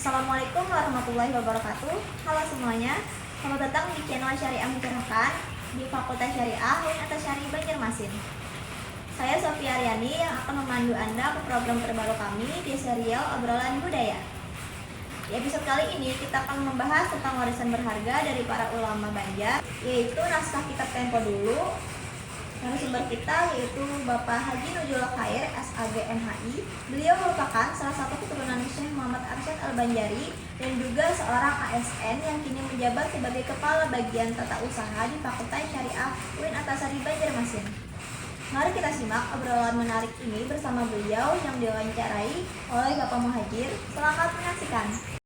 Assalamualaikum warahmatullahi wabarakatuh. Halo semuanya, selamat datang di channel Syariah Mencerahkan di Fakultas Syariah UIN Syariah Banjarmasin. Saya Sofia Aryani yang akan memandu Anda ke program terbaru kami di serial Obrolan Budaya. Di episode kali ini kita akan membahas tentang warisan berharga dari para ulama Banjar, yaitu naskah kitab Tempo Dulu. Narasumber kita yaitu Bapak Haji Nujul Khair, SAG MHI. Beliau merupakan salah satu keturunan Syekh Muhammad Arsyad Al-Banjari dan juga seorang ASN yang kini menjabat sebagai Kepala Bagian Tata Usaha di Fakultas Syariah UIN Antasari Banjarmasin. Mari kita simak obrolan menarik ini bersama beliau yang diwawancarai oleh Bapak Muhajir. Selamat menyaksikan.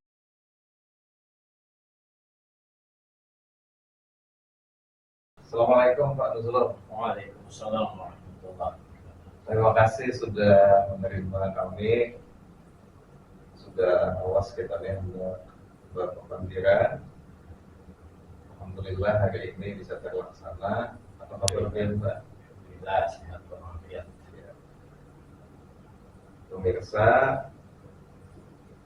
Assalamualaikum Pak Nuzul. Waalaikumsalam warahmatullahi wabarakatuh. Terima kasih sudah menerima kami, sudah awas kita yang berpanggilan. Alhamdulillah hari ini bisa terlaksana. Apa kabar Mbak? Alhamdulillah sehat walafiat. Ya. Pemirsa,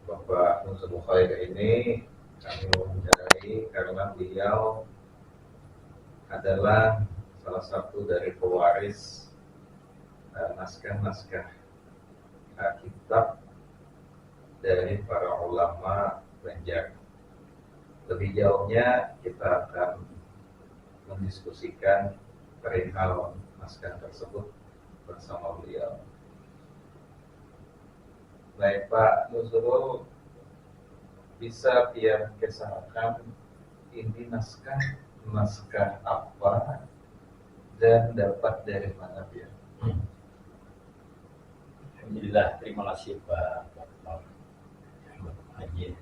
Bapak Nuzul Khair ini kami wawancarai karena beliau adalah salah satu dari pewaris naskah-naskah kitab dari para ulama Banjar. Lebih jauhnya kita akan mendiskusikan perihal naskah tersebut bersama beliau. Baik Pak Nuzul, bisa Pian kisahkan ini naskah apa dan dapat dari mana Pian? Alhamdulillah, terima kasih Pak Haji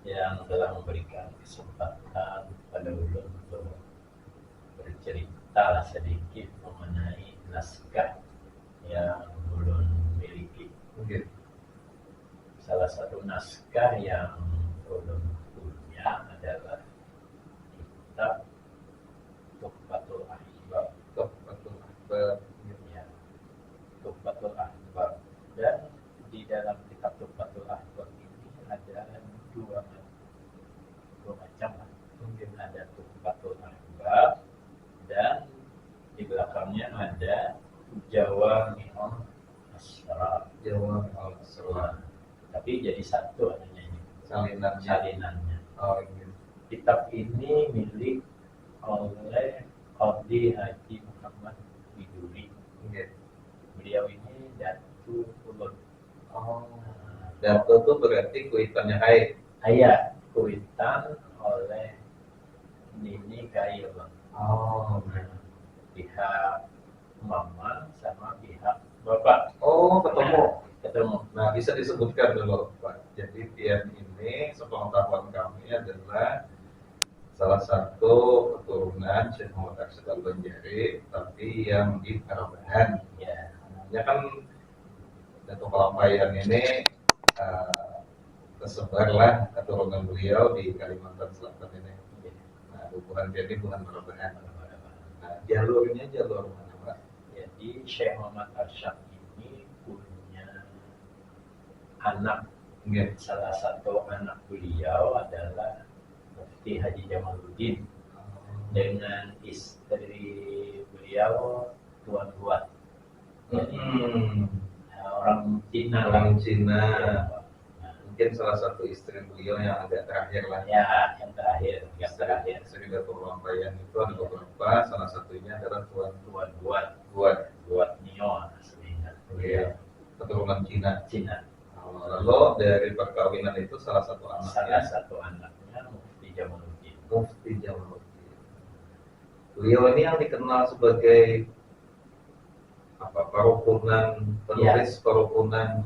yang telah memberikan kesempatan pada ulun untuk bercerita sedikit mengenai naskah yang ulun miliki. Mungkin. Salah satu naskah yang ulun punya adalah kitab Tuhfatul Ahbab. Tuhfatul Ahbab. Ya, Tuhfatul Ahbab. Dan di dalam kitab Tuhfatul Ahbab ini ada dua macam. Mungkin ada Tuhfatul Ahbab dan di belakangnya ada Jawami'ul Asrar. Jawami'ul Asrar. Tapi jadi satu adanya ini. Salinannya. Oh, iya. Kitab ini milik oleh Qadhi Haji Muhammad Widuri. Okay. Beliau ini Datu Ulun. Datu itu berarti kuitannya Haid. Ayah kuitan oleh Nini Kail. Pihak mama sama pihak bapak. Oh, ketemu. Nah, Nah, bisa disebutkan dulu Pak. Jadi Pian ini sepengetahuan kami adalah salah satu keturunan Syekh Muhammad Arsyad Al-Banjari, tapi yang di Parabahan. ya. Namanya kan Datuk Pelampaian ini tersebarlah keturunan beliau di Kalimantan Selatan ini. Nah, bukan jadi bukan Parabahan. Nah, jalurnya jalur mana Pak? Jadi Syekh Muhammad Arsyad ini punya anak. Salah satu anak beliau adalah Mufti Haji Jamaluddin dengan istri beliau Tuan Buat. Jadi orang Cina. Ya. Mungkin salah satu istri beliau yang agak terakhir lah. Ya, yang terakhir. Istri Datuk Pelampaian itu ada beberapa. Salah satunya adalah Tuan Buat Nio aslinya. Iya. Keturunan Cina. Lalu dari perkawinan itu salah satu anaknya Mufti Jamaluddin. Beliau ini yang dikenal sebagai perukunan penulis perukunan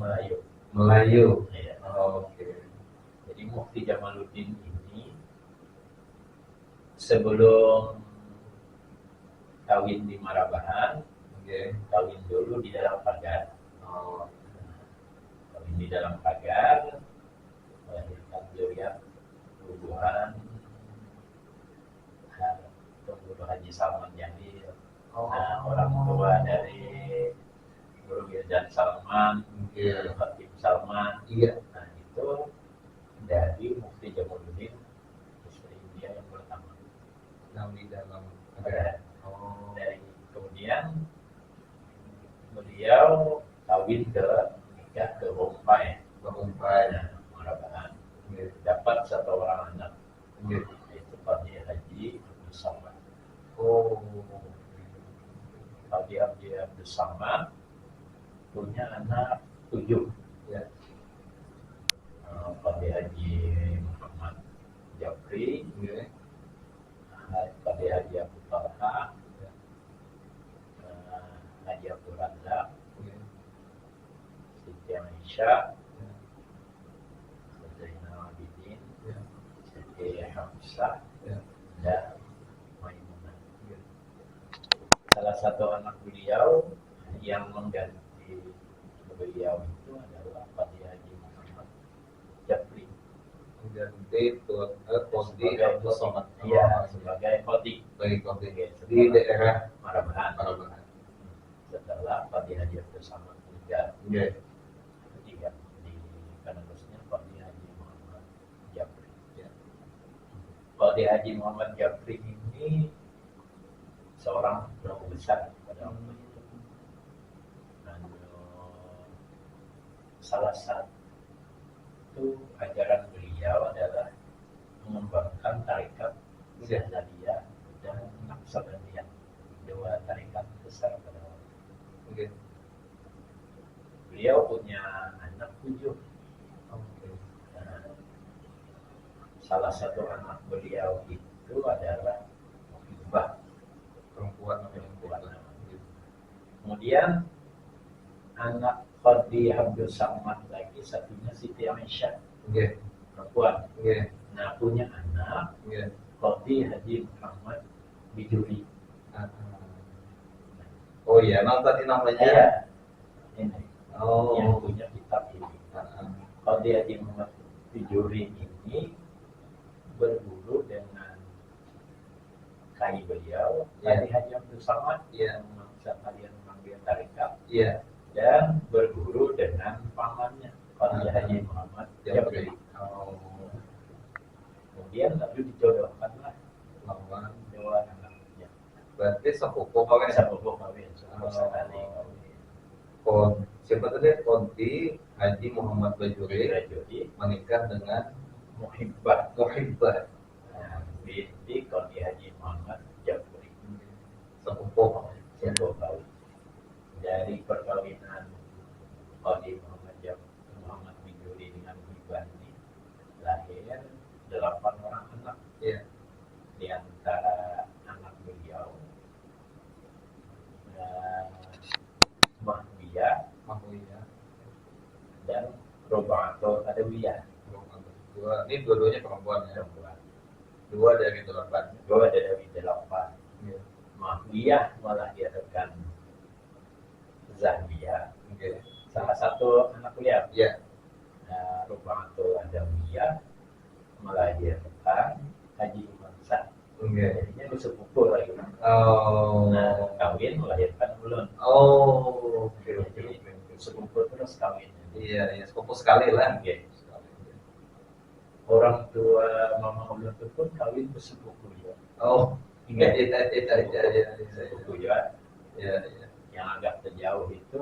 Melayu. Ya. Oke. Jadi Mufti Jamaluddin ini sebelum kawin di Marabahan, kawin dulu di dalam pagar. Kawin di dalam pagar, melahirkan zuriat pembunuhan Haji Salman Jamil. Nah, orang tua dari Guru Wildan Salman, Khatib Salman. Iya. Nah, itu dari Mufti Jamaluddin, istri dia yang pertama. yang di dalam Ada. oh Dari kemudian beliau kawin ke nikah ke Bombay, berumpai Marabahan, gitu. dapat satu orang anak, Gitu. yaitu Pak Haji Abdul Samad. Oh Pak Haji Abdul Samad punya anak 7. ya Pak Haji Muhammad Japri, gitu. Pak Haji Abu Talha, Haji Abdul Razak, Gitu. Siti Aisyah, Zainal Abidin, Ya. Siti Hamzah, Ya. dan Maimunah. Gitu. Salah satu anak beliau yang mengganti beliau itu adalah Pak Haji Muhammad Japri. Ganti Kodi Abdul Somad. Iya, sebagai Kodi Baik Kodi di daerah Marabahan. Parabahan. Setelah Pak Haji Abdul Samad meninggal, Gitu. ketiga di penerusnya Pak Haji Muhammad Japri. Ya. Pak Haji Muhammad Japri ini seorang ulama besar pada waktu itu. Salah satu ajaran beliau adalah mengembangkan tarekat Zahzaliyah dan Naqsabandiyah, dua tarekat besar pada waktu itu. Gitu. Beliau punya anak 7. Oke. Salah satu anak beliau itu adalah Muhibbah, Perempuan perempuan. Gitu. Kemudian anak Qadi Abdul Samad lagi, satunya Siti Aisyah, Gitu. perempuan. Gitu. Nah, punya anak Gitu. Qadi Haji Muhammad Bijuri. Oh iya, nah tadi namanya. Iya, ini Oh. yang punya kitab ini. Ah, Qadi Haji Muhammad Bijuri ini berguru dengan kai beliau, Iya. Qadi Haji Abdul Samad, Iya. yang memaksa kalian mengambil tarekat, Iya. dan berguru dengan pamannya Qadi Haji Muhammad Japri. Oh. Kemudian lalu dijodohkanlah Lawan. dua anaknya. Berarti sepupu kawin. Sepupu kawin, sepupu sekali kawin. Siapa tadi? Kodi Haji Muhammad Bajuri Rajuli menikah dengan Muhibbah, Muhibbah. binti Qadi Haji Muhammad Japri. Sepupu. Sepupu kawin. Dari perkawinan Qadi Muhammad Bijuri dengan Muhibbah ini lahir 8 orang anak. Iya. Di antara anak beliau Mahwiyah Mahwiyah. dan Roba'atul Adawiyah, Ini dua-duanya perempuan ya. perempuan. Dua dari 8. Dua dari 8. Iya. Mahwiyah melahirkan Zahbiyah, Oke. salah satu anak beliau. Iya. Roba'atul Adawiyah melahirkan Haji Mansah. Oke. Jadinya sepupu lagi. Oh. Nah, kawin melahirkan ulun. Oh. Oke. Jadi sepupu terus kawin. Iya, iya, sepupu sekali lah. Oke. Orang tua mama ulun itu pun kawin bersepupu juga. Oh. Iya, Ingat? iya. Sepupu juga. Iya, iya. Yang agak terjauh itu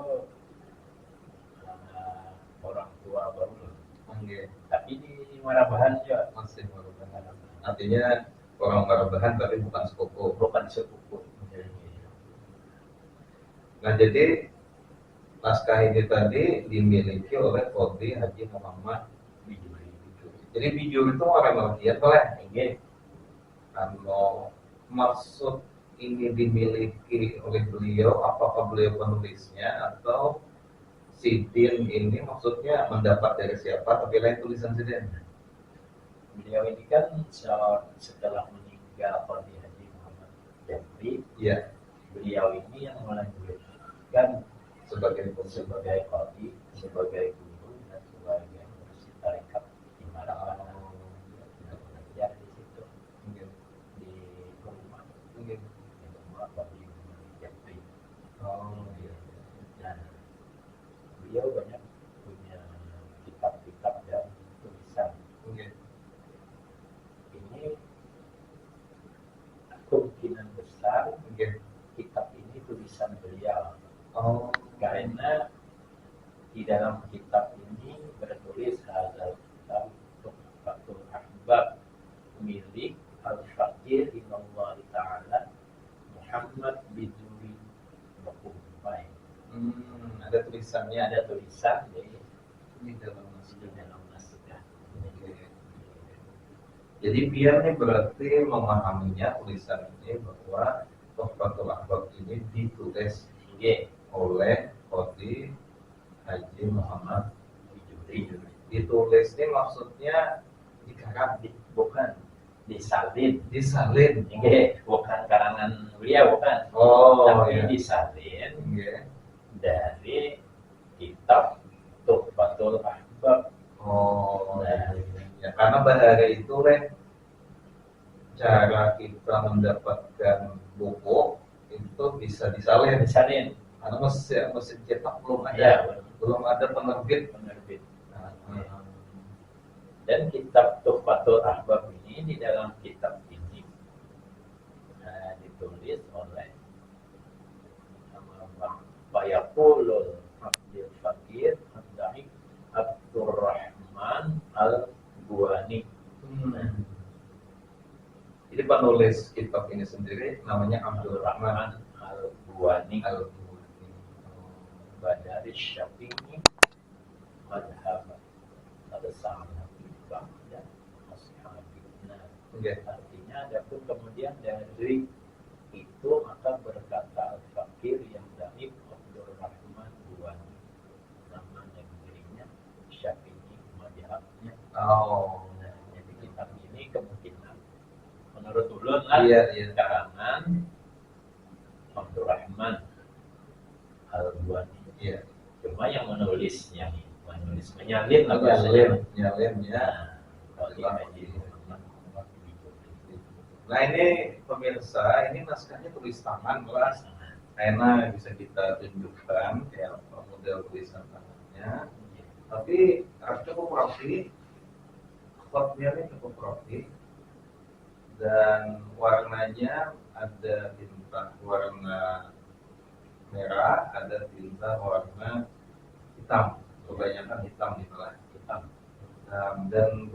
orang tua baru ulun. Oke. Tapi di Marabahan juga Masih Marabahan. Artinya orang Marabahan tapi bukan sepupu. bukan sepupu. Nah, jadi naskah ini tadi dimiliki oleh Qadi Haji Muhammad Bijuri. Jadi Bijur itu orang Mardian boleh. Oke. Kalau maksud ini dimiliki oleh beliau, apakah beliau penulisnya atau Sidin ini maksudnya mendapat dari siapa? Tapi lain tulisan Sidin. Beliau ini kan setelah meninggal Qadi Haji Muhammad Japri, Iya, beliau ini yang melanjutkan sebagai sebagai qadi, sebagai guru dan sebagai mursyid tarekat di Marabahan. Belajar di situ di rumah Qadi Muhammad Japri. Dan beliau banyak punya kitab-kitab dan tulisan. Oh, Karena di dalam kitab ini bertulis hadzal kitab Tuhfatul Ahbab milik Al-Fakir Inallah Ta'ala Muhammad bin Zuri Bakumpai. ada tulisannya, Ada tulisan di dalam di naskah. dalam naskah. Oke. Jadi Pian ini berarti memahaminya tulisan ini bahwa Tuhfatul Ahbab ini ditulis Oke, oleh Qadi Haji Muhammad Juri ditulis ini maksudnya dikarang, bukan disalin. disalin. Oke, bukan karangan beliau, bukan. Oh, Tapi ya. disalin Iya. dari kitab Tuhfatul Ahbab. Oh, Nah. ya karena bahari itu cara kita mendapatkan buku itu bisa disalin. Disalin. Karena mesin cetak belum Ya, ada, belum ada penerbit. penerbit. Nah, Dan kitab Tuhfatul Ahbab ini di dalam kitab ini ditulis oleh Fayaqulul Abdul Fakir Abdul Abdurrahman Al-Buani. Jadi penulis kitab ini sendiri namanya Abdul Rahman Al-Buani Al-Buani. Badari Syafi'i Madhab Al-Sa'ala Ba'da Ashabina. Oke. Artinya adapun kemudian dari itu maka berkata Al-Fakir yang dari Abdul Rahman Buani, nama negerinya Syafi'i madhabnya. Oh, Nah, jadi kitab ini kemungkinan menurut ulun lah iya, iya. karangan Abdul Rahman Al-Buani. Iya. Cuma yang menulisnya menyalin lah bahasanya. Nyalinnya. Nah, kalau Haji Muhammad Nah ini pemirsa, ini naskahnya tulis tangan lah. Enak bisa kita tunjukkan kayak model tulisan tangannya. Tapi cukup rapi, fontnya ini cukup rapi, dan warnanya ada tinta warna merah, ada tinta warna hitam, kebanyakan hitam itulah hitam. Dan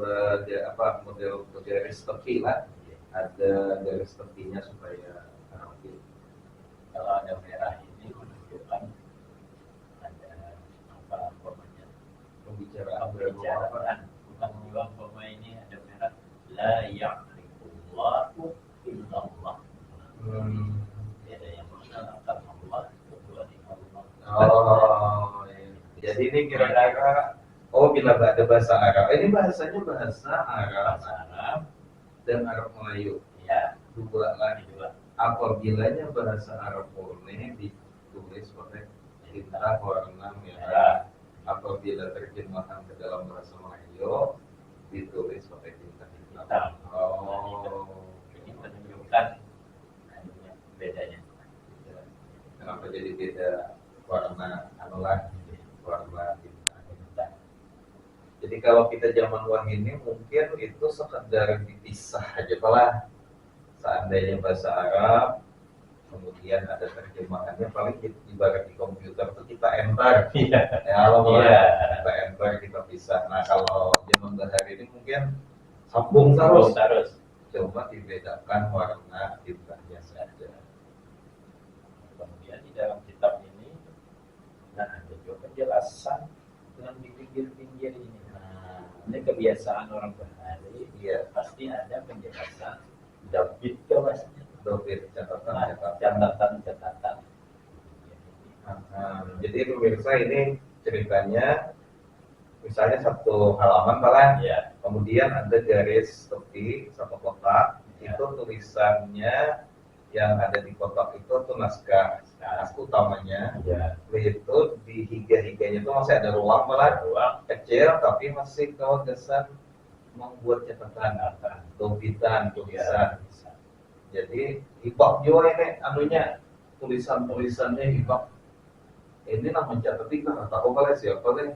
model garis tepi lah, ada garis tepinya supaya rapi. Kalau ada merah ini menunjukkan ada apa namanya pembicaraan, bukan juga pemain ini ada merah la ya'rifullahu illallah. Ada yang mengenalkan Allah kecuali Allah. Oh, iya. Jadi ini kira-kira bila ada bahasa Arab. Ini bahasanya bahasa Arab Bahasa Arab dan Arab Melayu. ya Dua lagi. juga Apabila bahasa Arab murni ditulis pakai tinta warna merah. Apabila terjemahan ke dalam bahasa Melayu ditulis pakai tinta hitam. hitam. Oh, Ini menunjukkan bedanya. kenapa jadi beda warna warna tinta? Jadi kalau kita zaman wahini mungkin itu sekedar dipisah aja lah. Seandainya bahasa Arab, kemudian ada terjemahannya, paling ibarat di komputer itu kita enter. Iya. Ya, kalau Iya. kita enter kita pisah. Nah kalau zaman hari ini mungkin sambung terus, cuma dibedakan warna tintanya saja. Kemudian di dalam kitab ini, nah ada juga penjelasan dengan di pinggir-pinggir ini. Nah, ini kebiasaan orang Bahari, Iya, pasti ada penjelasan David ke bahasanya. David Nah, catatan. catatan. Jadi pemirsa ini ceritanya, misalnya satu halaman malah, Ya, kemudian ada garis tepi satu kotak, Ya. itu tulisannya yang ada di kotak itu tuh naskah utamanya. ya, Itu di higa-higanya itu masih ada ruang malah ruang kecil, tapi masih kewagesan membuat catatan, dobitan, tulisan. bisa. Jadi hibak juga ini anunya, tulisan-tulisannya hibak. Ini nama mencatat itu nggak tahu kalian siapa nih.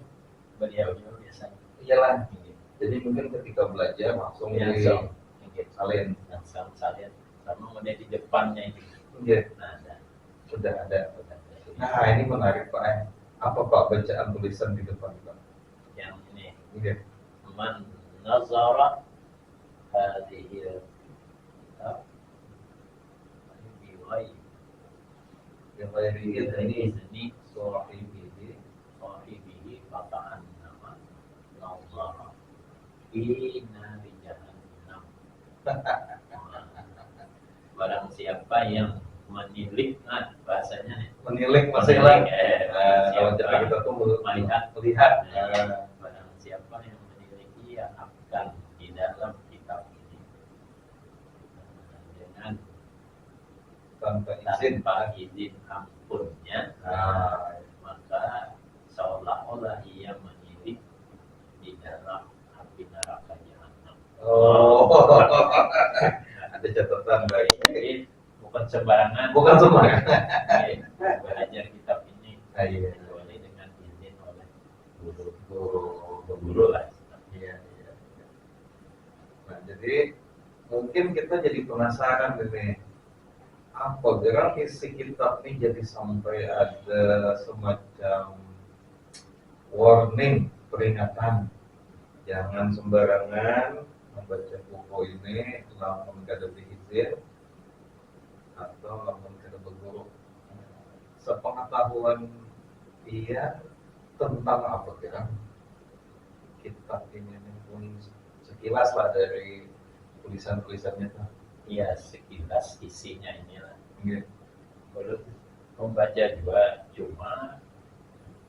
Beliau juga biasanya. Iyalah. Jadi mungkin ketika belajar langsung Langsung. salin. Langsung salin. Sama model di depannya ini. Iya, Nah, ada. sudah ada. Nah, ini menarik Pak. Apa Pak bacaan tulisan di depan Pak? Yang ini. Oke. Man nazara hadhihi kitab biwai Yang lain ini ini sahibihi. sahibihi fataan nama nazara fi nari jahannam. Barang siapa yang menilik, nah bahasanya nih, Menilik masalah. Kalau siapa cara kita tuh melihat, melihat. barang siapa yang meniliki ia akan di dalam kitab ini dengan Tanpa izin. tanpa izin ampunnya, Nah, maka seolah-olah ia menilik di dalam api neraka jahanam. oh, ada catatan baik. Jadi bukan sembarangan. Bukan sembarangan. Belajar kitab ini Iya. kecuali dengan izin oleh guru Guru. lah. Iya, iya. Nah, jadi mungkin kita jadi penasaran ini, apa gerak isi kitab ini jadi sampai ada semacam warning, peringatan, jangan sembarangan membaca buku ini lamun kada izin atau lamun kada berguru. Sepengetahuan dia tentang apa kira kitab ini pun sekilas lah dari tulisan-tulisannya tuh. Iya, sekilas isinya inilah. Iya. Belum membaca juga, cuma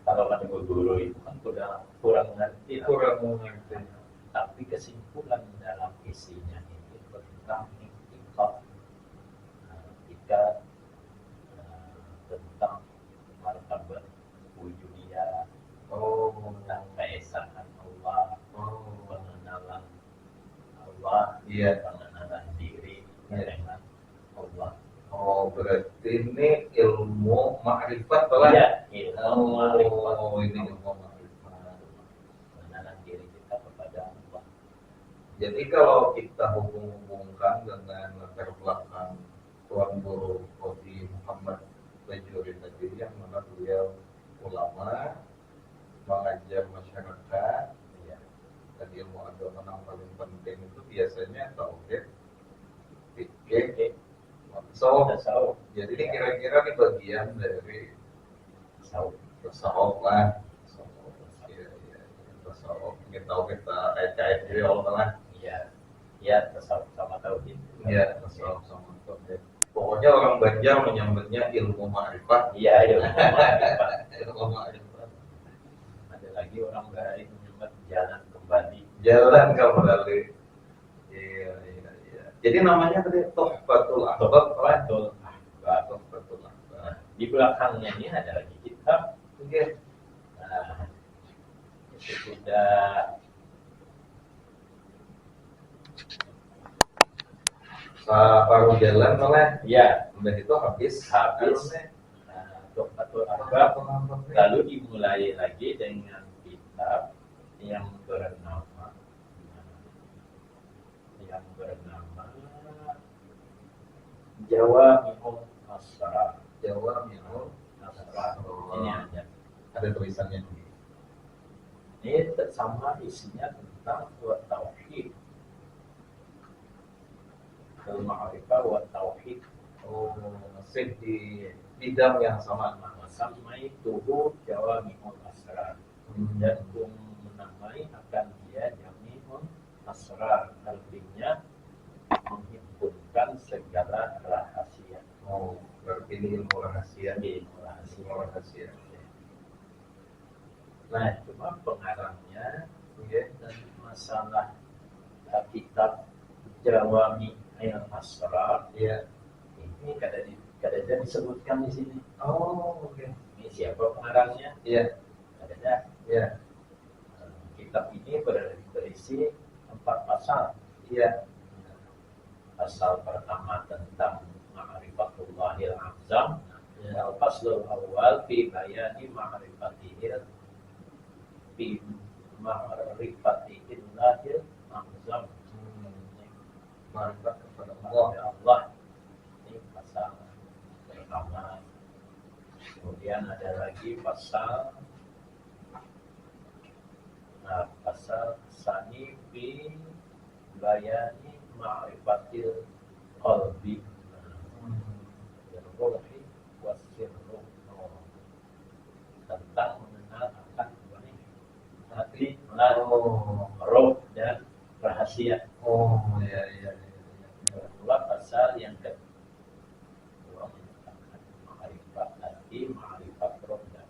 kalau kan guru itu kan kurang ngerti lah. Kurang mengerti. Tapi kesimpulan dalam isinya ini tentang iktikaf, kita tentang martabat wujudiyah, Oh, tentang keesaan Allah, oh, pengenalan Allah, iya. pengenalan diri Iya. dengan Allah. Oh, berarti ini ilmu ma'rifat lah. Iya, ilmu ma'rifat. Oh, ini ilmu ma'rifat. Pengenalan diri kita kepada Allah. Jadi kalau kita hubung-hubungkan dengan latar belakang Tuan Guru Qadhi Muhammad Bajuri tadi, yang mana beliau ulama, mengajar masyarakat, Iya. dan ilmu agama yang paling penting itu biasanya tauhid, fikih, tasawuf. Tasawuf. Jadi ini kira-kira nih bagian dari Tasawuf. tasawuf lah. Iya, iya, tasawuf. Mungkin tahu kita kait-kait diri Allah lah. Iya. Iya, tasawuf sama tauhid. Iya, tasawuf sama tauhid. Pokoknya orang Banjar menyambutnya ilmu ma'rifat. Iya, ilmu ma'rifat. Ilmu ma'rifat. Ada lagi orang baik menyebut jalan kembali. Jalan kembali. Iya, iya, iya. Jadi namanya tadi Tuhfatul Ahbab. Fatul Ahbab. Tuhfatul Ahbab. Di belakangnya ini ada lagi kitab. Oke. Nah, itu sudah Paruh jalan malah. ya Udah itu habis. habis. Tuhfatul Ahbab. Lalu dimulai lagi dengan kitab yang bernama Jawami'ul Asrar. Jawa Minul. Asrar. Ini ada tulisannya. ini sama isinya tentang tauhid, al-ma'rifah wa tauhid. Oh, masih di bidang yang sama. Sama itu Jawami'ul Asrar. Dan menamai akan dia Jami'ul Asrar, artinya menghimpunkan segala rahasia. Oh, berarti ini ilmu rahasia. Ilmu rahasia. Ilmu rahasia. Nah, cuma pengarangnya Oke. dan masalah kitab Jawami'ul Asrar Iya. ini kadang disebutkan di sini. Oh, oke. Ini siapa pengarangnya? Iya. Ada. Iya. Kitab ini berisi 4 pasal. Iya. Pasal pertama tentang ma'rifatullahil azam. Al-faslul awal fi bayani ma'rifatihil fi ma'rifatihillahil azam. Ma'rifat kepada Allah. Allah. Ini pasal pertama. Kemudian ada lagi pasal pasal sani fi bayani ma'rifatil qalbi rohi wasirru, tentang mengenal akan hati, roh dan rahasia. Oh ya ya. Kedua pasal yang kedua menyatakan ma'rifat hati, ma'rifat roh dan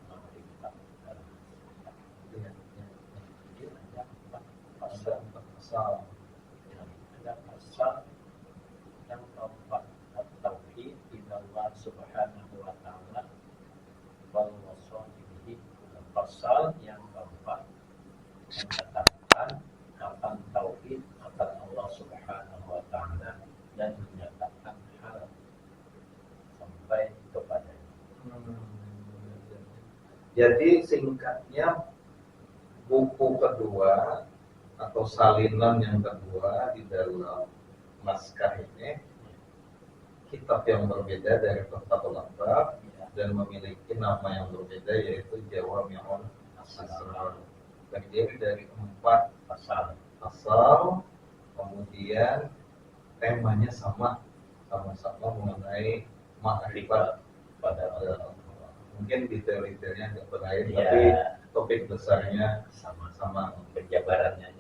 ma'rifat rahasia. Jadi ada empat pasal. Ada pasal yang keempat at-tauhid ilallah subhanahu wa ta'ala wal wasalihi. Pasal yang keempat menyatakan akan tauhid akan Allah subhanahu wa ta'ala dan menyatakan hal sampai kepadanya. Jadi singkatnya buku kedua atau salinan yang kedua di dalam naskah ini kitab yang berbeda dari Tuhfatul Ahbab dan memiliki nama yang berbeda yaitu Jawami'ul Asrar. Terdiri dari 4 pasal, kemudian temanya sama-sama mengenai makrifat pada Allah. Mungkin detail-detailnya agak berbeda, tapi topik besarnya sama, penjabarannya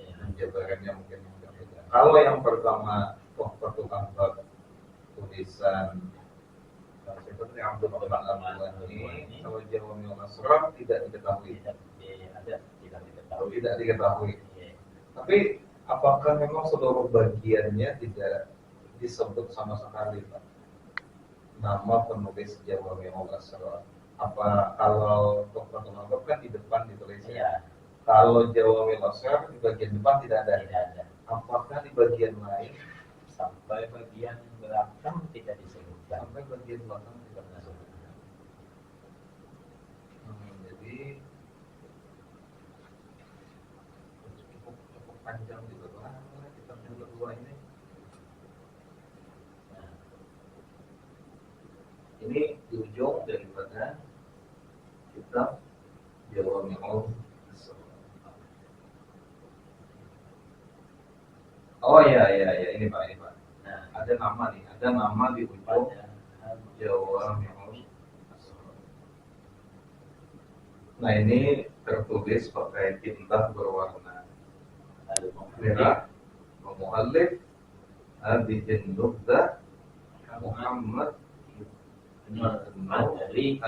mungkin berbeda. Kalau yang pertama Tuhfatul Ahbab tulisan seperti Abdul Rahman Al-Ghani, kalau Jawami'ul Asrar tidak diketahui. Tidak diketahui. Tapi apakah memang seluruh bagiannya tidak disebut sama sekali, Pak? Nama penulis Jawami'ul Asrar. Apa kalau Tuhfatul Ahbab kan di depan ditulisnya? Kalau Jawami'ul Asrar di bagian depan tidak ada. Apakah di bagian lain? Sampai bagian belakang tidak disebutkan. Sampai bagian belakang tidak disebutkan. Jadi cukup panjang juga lah kitab yang kedua ini. Nah, ini di ujung daripada kitab Jawami'ul Asrar. Oh ya, ini Pak. Nah, ada nama di ujung Jawami'ul Asrar. Nah, ini tertulis pakai tinta berwarna merah. Muallif Abihin Nubda Muhammad Al-Adri.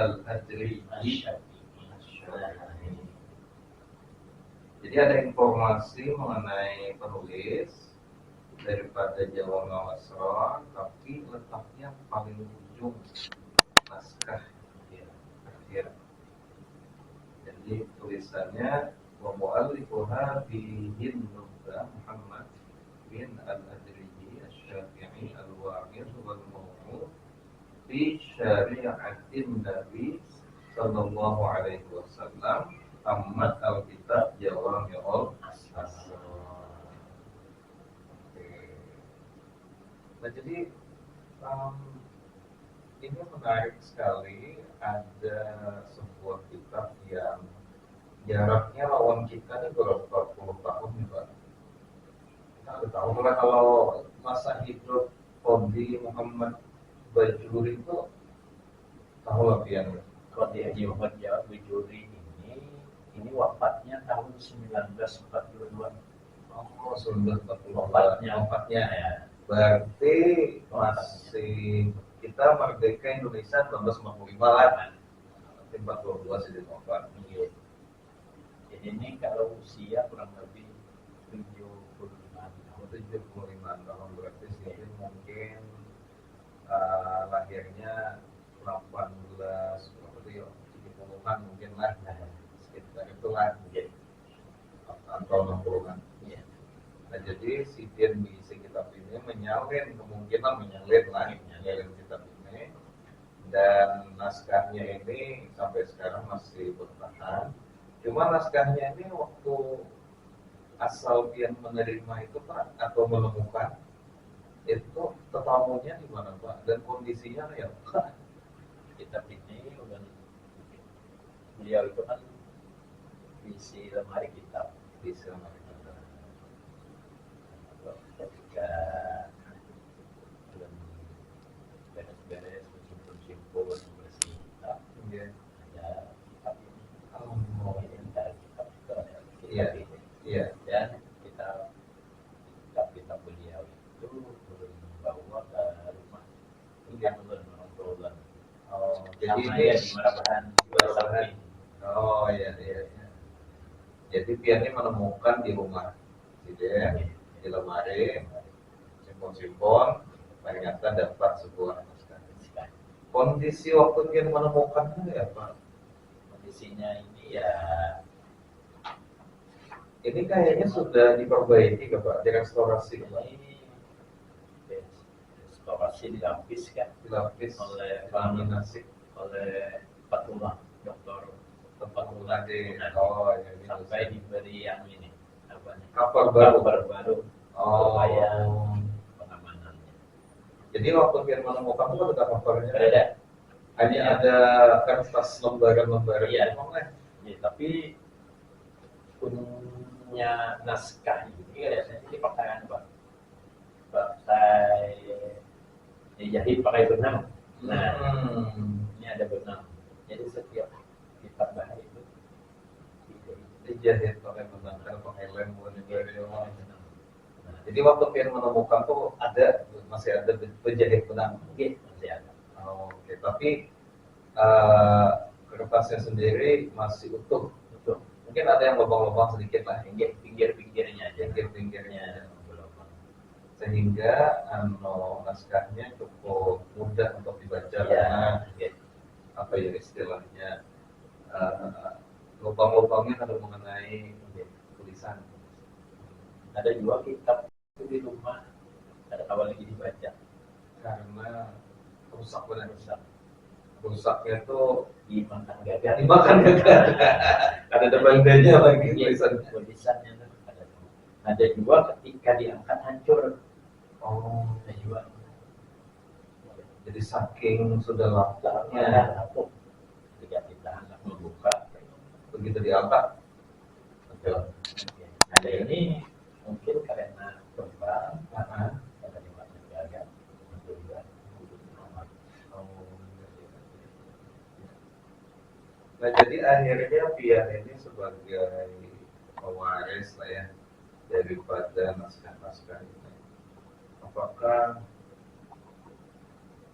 Jadi ada informasi mengenai penulis daripada Jawami'ul Asrar, tapi letaknya paling ujung naskah akhir. Jadi tulisannya wa mu'allifuha bihin Nubda Muhammad bin Al-Adri Asy-Syafi'i Al-Wa'id wal Maw'ud fi syari'atin Nabi sallallahu alaihi wasallam tamat al-kitab Jawami'ul Asrar. Nah, jadi ini menarik sekali. Ada sebuah kitab yang jaraknya lawan kita ini berapa puluh tahun nih, Pak. Kita udah tahu kalau masa hidup Qadhi Muhammad Bajuri itu tahu lah pian. Qadhi Muhammad Bajuri ini wafatnya tahun 1942. Oh, 1942 wafatnya ya. Berarti masih kita merdeka Indonesia 1945 lah. 42 sih di wafat. Jadi ini kalau usia kurang lebih 75 tahun berarti sih mungkin lahirnya 18 berarti 70-an mungkin lah. Sekitar itulah. Atau 60-an. Nah, jadi si Din mengisi kitab ini menyalin kitab ini, dan naskahnya ini sampai sekarang masih bertahan. Cuma naskahnya ini waktu asal dia menerima itu, Pak, atau menemukan itu tetamunya di mana, Pak, dan kondisinya ya, Pak? Kitab ini udah beliau itu kan isi lemari kitab. Bisa mereka. Ketika belum beres-beres bersimpul-simpul bersih kitab, Iya. ada kitab ini. Oh, Ini antara kitab itu ada Iya. kitab ini. iya. Dan kitab beliau itu belum bawa ke rumah. Bukan belum orang tua. Oh, jadi Sama ini ya di Marabahan. Marabahan. Oh, iya, iya, iya. Jadi Pian ini menemukan di rumah, gitu ya, di lemari, simpon-simpon, ternyata dapat sebuah naskah. Kondisi waktu Pian menemukan itu ya Pak, Kondisinya ini ya ini kayaknya sudah diperbaiki ke Pak, direstorasi ke Pak, ini restorasi dilapis kan dilapis, oleh laminasi, Fatullah, Dokter tempat di, oh ya, ini sampai diberi yang ini apa nih? cover baru. Cover baru Oh, supaya pengamanannya. jadi waktu Pian menemukan itu ada covernya, Ada. hanya ada kertas lembaran-lembaran. Iya. Emang, Ya, tapi punya naskah ini biasanya dipakai apa? Pakai dijahit pakai benang. Nah, ini ada benang. Jadi setiap kitab bahasa itu dijahit pakai benang, karena pakai lem bukan pakai benang. benang. Nah, Jadi waktu Pian menemukan tuh masih ada penjahit benang. masih ada. Oh, oke, tapi kertasnya sendiri masih utuh. Betul. Mungkin ada yang lubang-lubang sedikit lah, Pinggir-pinggirnya aja. pinggir-pinggirnya. Belum. Sehingga naskahnya cukup mudah untuk dibaca karena apa ya istilahnya lubang-lubangnya ada mengenai tulisan. Ada juga kitab itu di rumah ada awal lagi dibaca Karena rusak benar. rusak Rusaknya tuh dimakan gagal. ada bandanya lagi Tulisannya tuh ada juga ketika diangkat hancur. Oh, Ada juga jadi saking sudah lapaknya lapuk ketika kita hendak membuka begitu diangkat. ada ini mungkin karena tebal ada dimakan gagal itu juga. Nah, jadi akhirnya Pian ini sebagai pewaris lah ya daripada naskah-naskah ini. Apakah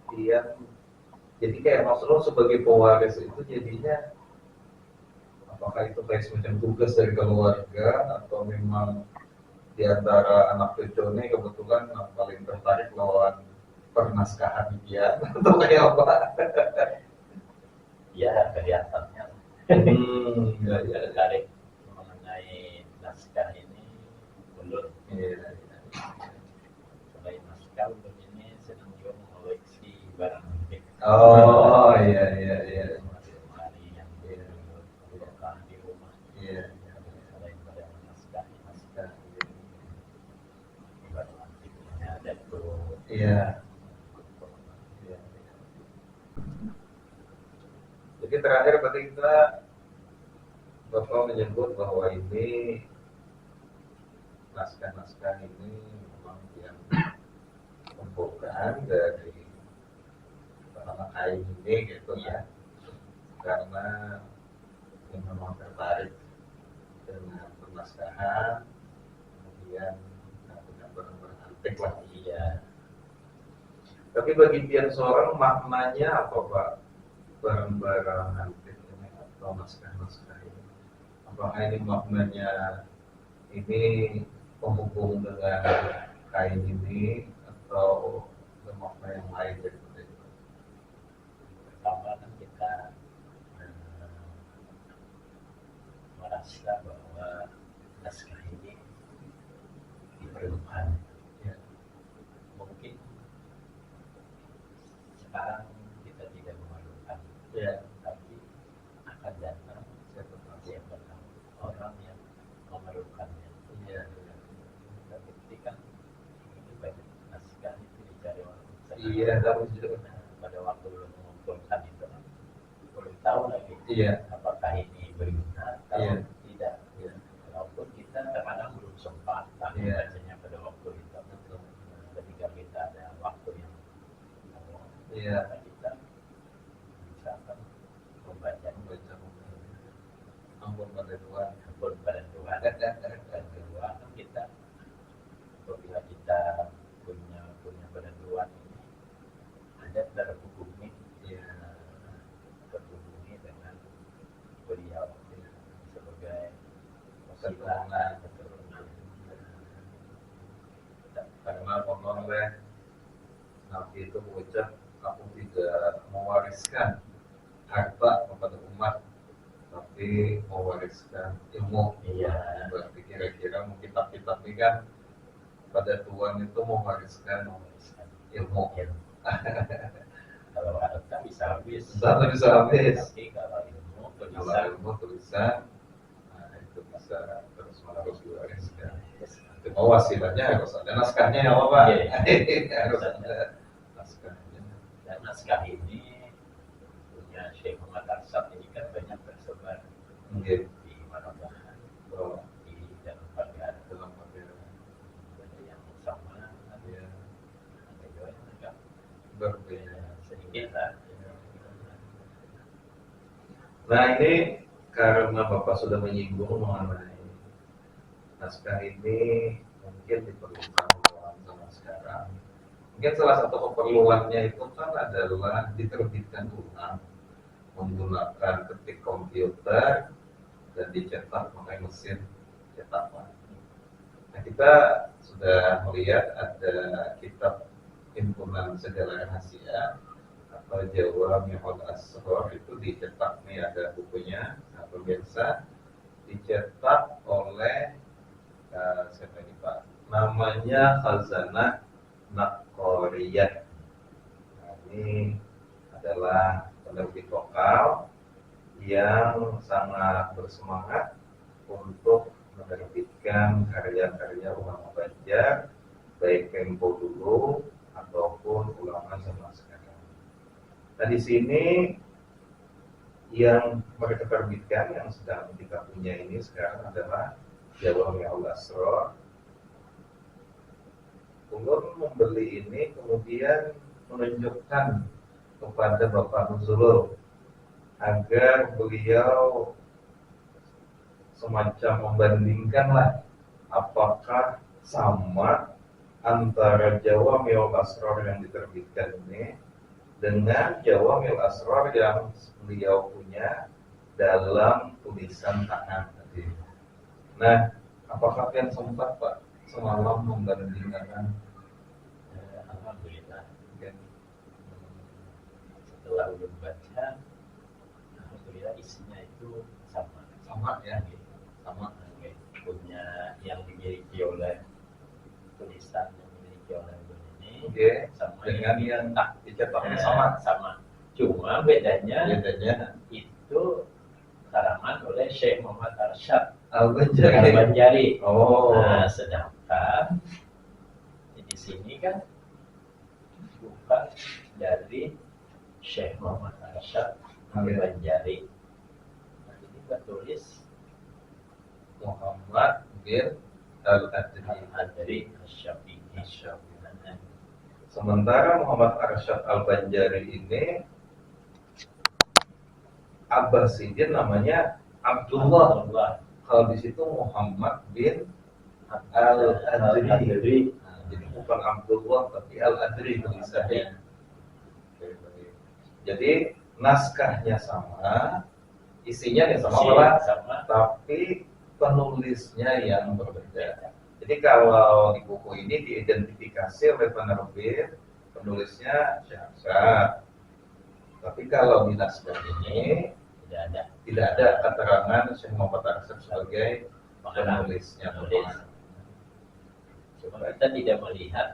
Pian jadi kayak maksudnya sebagai pewaris itu jadinya apakah itu kayak semacam tugas dari keluarga atau memang di antara anak cucu ini kebetulan yang paling tertarik lawan pernaskahan Pian atau kayak apa? Ya kelihatannya Ya. tertarik mengenai naskah ini belum. Iya. Selain naskah belum ini senang juga mengoleksi barang antik. Oh iya. Lemari yang diletakkan di rumah. Iya. Selain barang naskah barang antiknya ada tuh. Iya. Jadi terakhir berarti kita Bapak menyebut bahwa ini naskah-naskah ini memang yang kumpulkan dari anak kain ini gitu ya, karena yang memang tertarik dengan pernaskahan, kemudian dengan barang-barang antik lah. Iya. Tapi bagi Pian seorang maknanya apa Pak? Barang-barang antik ini atau naskah-naskah ini? Apakah ini maknanya ini penghubung dengan kain ini atau makna yang lain daripada itu? Pertama kan kita merasa bahwa naskah ini diperlukan. Ya. Mungkin sekarang kita tidak memerlukan, Ya. tapi akan datang siapa tahu orang yang memerlukannya. Iya. Tapi ketika ini banyak naskah itu dicari orang. Iya, harus juga. Pada waktu belum mengumpulkan itu belum tahu lagi Iya. apakah apakah ini berguna atau Iya. tidak. Iya. Walaupun kita kadang belum sempat tapi Iya. bacanya pada waktu itu. Ketika kita ada waktu yang Iya. maka kita bisa membaca Ampun pada Tuhan. ampun pada Tuhan. Dan kedua kita apabila kita punya pada Tuhan ini ada terhubungi terhubungi dengan beliau sebagai wasilah keturunan. Karena oleh Nabi itu mengucap, aku tidak mewariskan harta kepada umat, tapi mewariskan ilmu. Iya. Berarti kira-kira kitab-kitab ini kan pada Tuhan itu mewariskan ilmu. Kalau harta bisa habis. Satu bisa habis. Tapi kalau ilmu Kalau bisa. ilmu tulisan, nah, itu bisa terus menerus diwariskan. Cuma wasilahnya harus ada naskahnya ya Pak. Harus ada naskahnya. Dan naskah ini punya Syekh Muhammad Arsyad ini kan banyak tersebar Oke. di mana-mana, Oh, di dalam pagar. dalam pagar. Ada yang sama, Ya, ada juga yang agak berbeda. sedikit lah. Nah ini karena Bapak sudah menyinggung mengenai naskah ini mungkin diperlukan dalam zaman sekarang. Mungkin salah satu keperluannya itu kan adalah diterbitkan ulang menggunakan ketik komputer dan dicetak pakai mesin cetak. Nah kita sudah melihat ada kitab himpunan segala rahasia atau Jawa Mihol Asror itu dicetak, nih ada bukunya, nah, pemirsa, dicetak oleh siapa ini Pak? Namanya Khazanah Nakoriyah. Nah, ini adalah penerbit lokal yang sangat bersemangat untuk menerbitkan karya-karya ulama Banjar, baik tempo dulu ataupun ulama zaman sekarang. Nah di sini yang mereka terbitkan yang sedang kita punya ini sekarang adalah Jawa Mihol Asror. Ulun membeli ini kemudian menunjukkan kepada Bapak Nuzulul agar beliau semacam membandingkanlah apakah sama antara Jawa Mihol Asror yang diterbitkan ini dengan Jawa Mihol Asror yang beliau punya dalam tulisan tangan tadi. Nah, apakah kalian sempat Pak semalam membandingkan? Alhamdulillah. Mungkin Setelah udah baca, alhamdulillah isinya itu sama. sama ya, sama. Oke. Punya yang dimiliki oleh tulisan yang dimiliki oleh Bun ini Oke, sama dengan yang tak dicetaknya sama. sama. Cuma bedanya Bedanya itu karangan oleh Syekh Muhammad Arsyad Al-Banjari. Al-Banjari. Oh, Nah, sedangkan di sini kan bukan dari Syekh Muhammad Arsyad Al-Banjari. Nah, ini kita tulis Muhammad bin Al-Adri. Al-Adri Asy-Syafi'i. Sementara Muhammad Arsyad Al-Banjari ini Abbasidin namanya Abdullah. Allah Kalau di situ Muhammad bin Al-Adri. Nah, jadi bukan Abdullah tapi Al-Adri tulisannya. Oke, baik. Jadi naskahnya sama, isinya yang sama malah, sama. tapi penulisnya yang berbeda. Jadi kalau di buku ini diidentifikasi oleh penerbit, penulisnya Syahsad. Tapi kalau di naskah ini tidak ada keterangan Syekh Muhammad Arsyad sebagai penulisnya. Cuma kita tidak melihat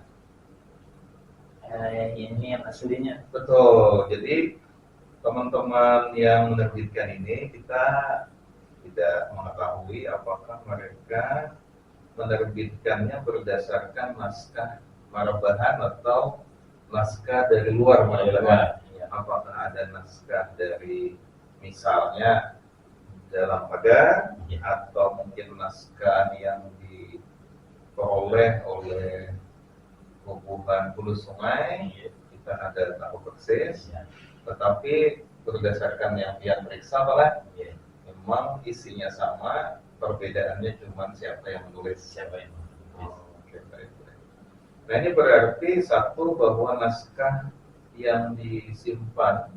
ini yang aslinya. Betul. Jadi teman-teman yang menerbitkan ini kita tidak mengetahui apakah mereka menerbitkannya berdasarkan naskah Marbahan atau naskah dari luar Marbahan. Apakah ada naskah dari misalnya dalam pagar atau mungkin naskah yang diperoleh oleh hubungan hulu sungai, kita ada tahu persis, tetapi berdasarkan yang pihak periksa malah memang isinya sama, perbedaannya cuma siapa yang menulis. Oke, baik. Nah ini berarti satu, bahwa naskah yang disimpan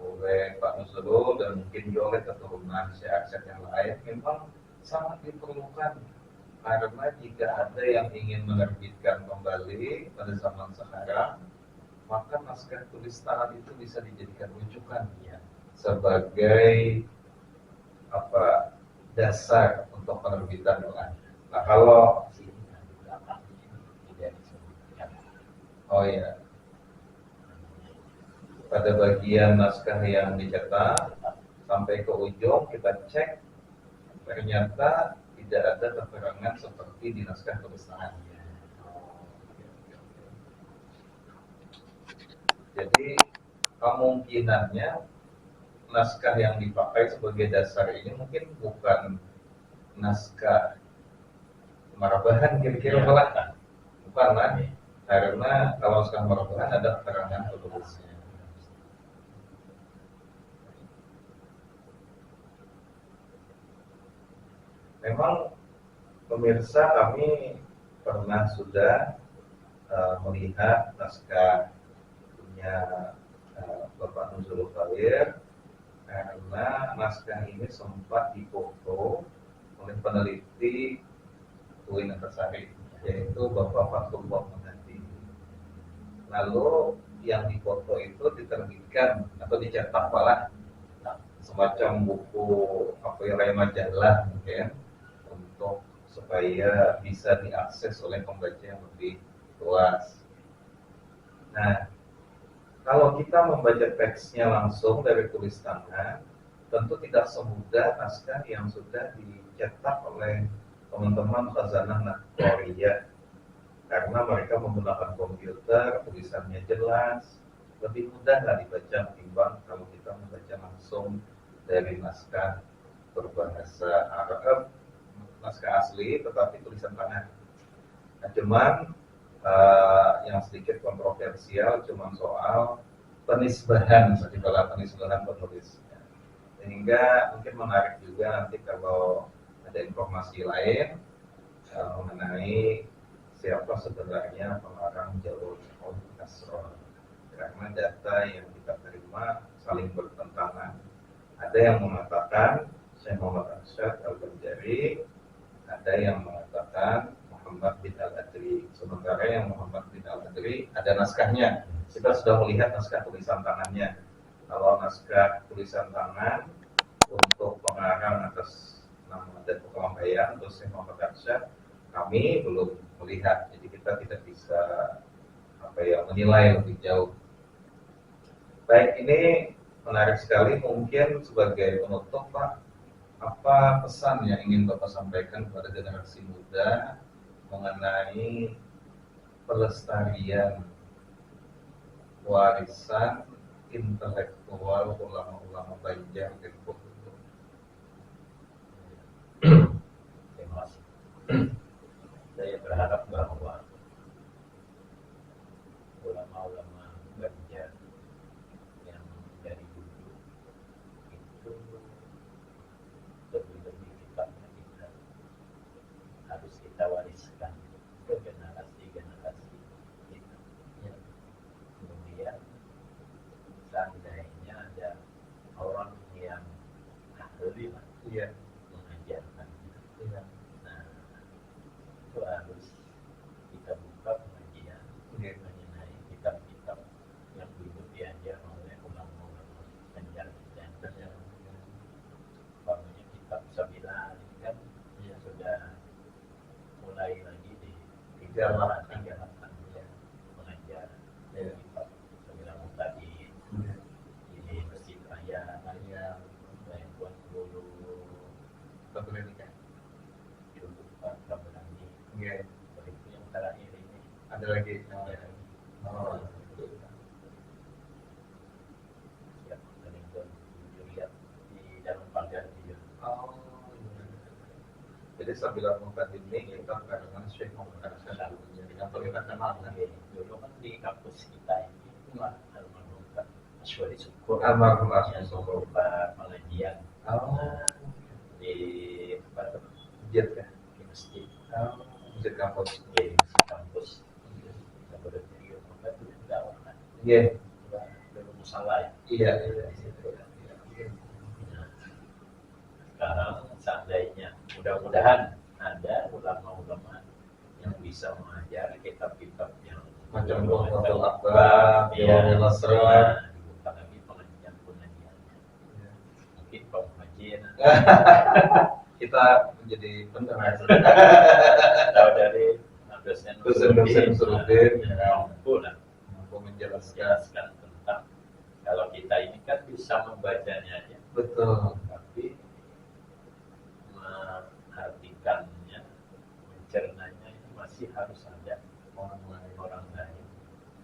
oleh Pak Nuzulul dan mungkin juga oleh keturunan Syekh yang lain memang sangat diperlukan, karena jika ada yang ingin menerbitkan kembali pada zaman sekarang, maka naskah tulis tangan itu bisa dijadikan rujukan sebagai dasar untuk penerbitan ulang. Nah kalau pada bagian naskah yang dicetak sampai ke ujung kita cek, ternyata tidak ada keterangan seperti di naskah tulis tangan. Jadi kemungkinannya naskah yang dipakai sebagai dasar ini mungkin bukan naskah Marabahan kira-kira malah bukan lah, karena kalau naskah Marabahan ada keterangan penulisnya. Memang pemirsa, kami pernah sudah melihat naskah punya Bapak Nuzulul Khair, karena naskah ini sempat difoto oleh peneliti UIN Antasari, yaitu Bapak Fathullah Munadi. Lalu yang difoto itu diterbitkan atau dicetak malah semacam buku majalah mungkin, untuk supaya bisa diakses oleh pembaca yang lebih luas. Nah, kalau kita membaca teksnya langsung dari tulis tangan, tentu tidak semudah naskah yang sudah dicetak oleh teman-teman Khazanah Nahkoriyah, karena mereka menggunakan komputer, tulisannya jelas, lebih mudah lah dibaca ketimbang kalau kita membaca langsung dari naskah berbahasa Arab, naskah asli tetapi tulisan tangan. Nah, cuman yang sedikit kontroversial cuma soal penisbahan penulisnya. Sehingga mungkin menarik juga nanti kalau ada informasi lain mengenai siapa sebenarnya pengarang Jalul Kasron, karena data yang kita terima saling bertentangan. Ada yang mengatakan Syekh Muhammad Arsyad Al-Banjari, ada yang mengatakan Muhammad bin Al-Adri. Sementara yang Muhammad bin Al-Adri ada naskahnya. Kita sudah melihat naskah tulisan tangannya. Kalau naskah tulisan tangan untuk pengarang atas nama dan Pekalangbayan untuk Syekh Muhammad Arsyad, kami belum melihat. Jadi kita tidak bisa menilai lebih jauh. Baik, ini menarik sekali. Mungkin sebagai penutup, Pak, apa pesan yang ingin Bapak sampaikan kepada generasi muda mengenai pelestarian warisan intelektual ulama-ulama Banjar dan Bogor? Terima kasih. Saya berharap bahwa ulama-ulama Banjar yang dari dulu itu lebih-lebih kitabnya kita harus kita wariskan ke generasi-generasi kita. Kemudian seandainya ada orang yang ahli mengajarkan, nah itu harus kita buka pengajian mengenai kitab-kitab yang dulu diajar oleh ulama-ulama Banjar. Umpamanya kitab Sabila ini kan sudah mulai lagi di tiga lapan mengajar kitab Sabila Muhtadi di Masjid Raya Tuan Guru dulu Pak Kamelani. Itu yang terakhir ini Ada lagi. siap Kalimantan dilihat di dalam pagar Jadi sambil mengkaji ini kita barengan Syekh Muhammad Arsyad atau kita kenal kan? Dulu kan di kampus kita ini cuma almarhum Asywari Syukur. Almarhum Asywari Syukur. Pengajian di tempat masjid ya? di masjid. Masjid kampus. Di kampus. Kita berdiri tempat itu tidak orang. Iya. Dulu musola ya. Iya. Sekarang seandainya mudah-mudahan ada ulama-ulama yang bisa mengajar kitab-kitab yang macam Tuhfatul Ahbab, Jawahirul Asrar, bukan lagi pengajian-pengajiannya. Mungkin pengajian kita menjadi pendengar. atau dari dosen-dosen Surudin mampu menjelaskan tentang kalau kita ini kan bisa membacanya aja, betul, tapi mengartikannya, mencernanya itu masih harus ada orang lain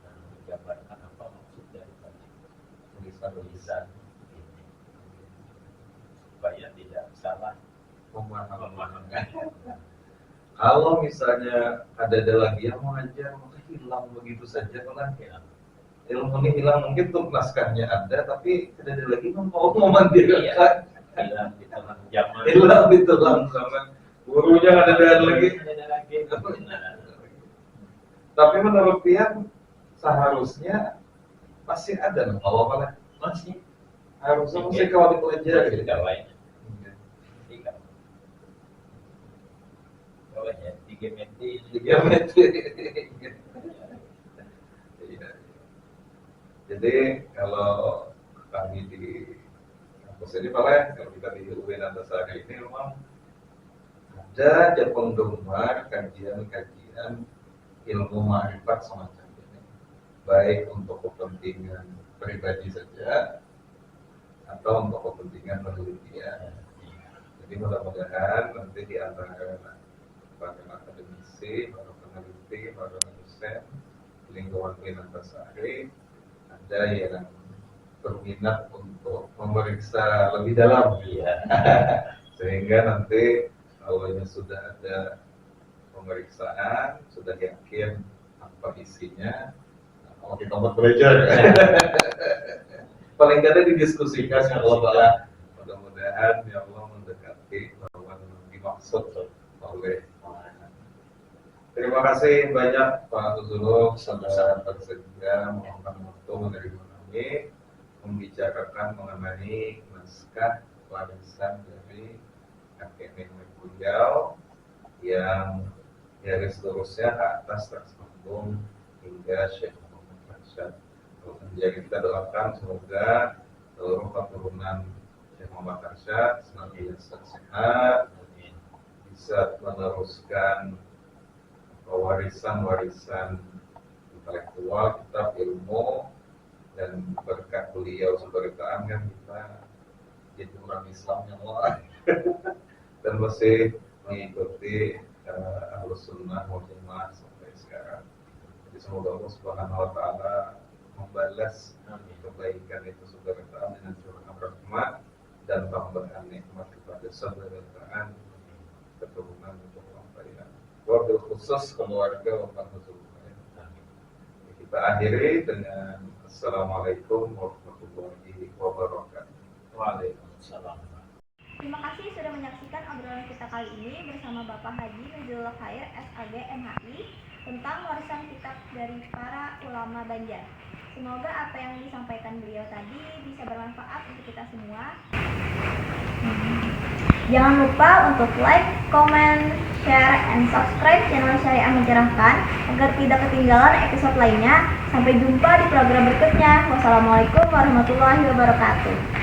menggambarkan apa maksud dari tulisan ini supaya tidak salah memahami. Kalau misalnya ada lagi yang mengajar, maka hilang begitu saja kan ya. Ilmu ini hilang, mungkin tuh naskahnya ada, tapi tidak ada lagi mau memandirkan. Hilang di tengah zaman. Hilang di tengah zaman. Gurunya ada lagi. Tapi menurut pihak seharusnya masih ada nih. Kalau mana Masih harusnya masih kalau dipelajari. Gawainya. Gawainya 3 meter. Iya. Jadi kalau kami di kampus ini malah kalau kita di UIN Antasari ini memang ada penggemar kajian-kajian ilmu ma'rifat semacam ini, baik untuk kepentingan pribadi saja atau untuk kepentingan penelitian. Jadi mudah-mudahan nanti di antara para akademisi, para peneliti, para dosen lingkungan UIN Antasari ada yang berminat untuk memeriksa lebih dalam, sehingga nanti kalau sudah ada pemeriksaan, sudah yakin apa isinya, kalau kita mau belajar, paling tidak didiskusikan ya Allah. Mudah-mudahan ya Allah mendekati bahwa dimaksud oleh. Terima kasih banyak Pak Uzuluk sudah bersedia meluangkan waktu menerima kami membicarakan mengenai naskah warisan dari kakek nenek beliau yang garis lurusnya ke atas tersambung hingga Syekh Muhammad Arsyad. Jadi kita doakan semoga seluruh keturunan Syekh Muhammad Arsyad senantiasa sehat, bisa meneruskan warisan-warisan intelektual, kitab ilmu, dan berkat beliau seberitaan kan kita jadi orang Islam yang lain dan masih mengikuti Ahlus Sunnah wal Jamaah sampai sekarang. Jadi semoga Allah Subhanahu wa Ta'ala membalas kebaikan itu seberitaan dengan curah rahmat dan tambahan nikmat kepada seberitaan keturunan untuk orang. Wabil khusus keluarga Bapak Rasulullah. Kita akhiri dengan Assalamualaikum warahmatullahi wabarakatuh. Waalaikumsalam. Terima kasih sudah menyaksikan obrolan kita kali ini bersama Bapak Haji Nuzulul Khair SAG MHI tentang warisan kitab dari para ulama Banjar. Semoga apa yang disampaikan beliau tadi bisa bermanfaat untuk kita semua. Jangan lupa untuk like, comment, share, and subscribe channel Syariah Mencerahkan agar tidak ketinggalan episode lainnya. Sampai jumpa di program berikutnya. Wassalamualaikum warahmatullahi wabarakatuh.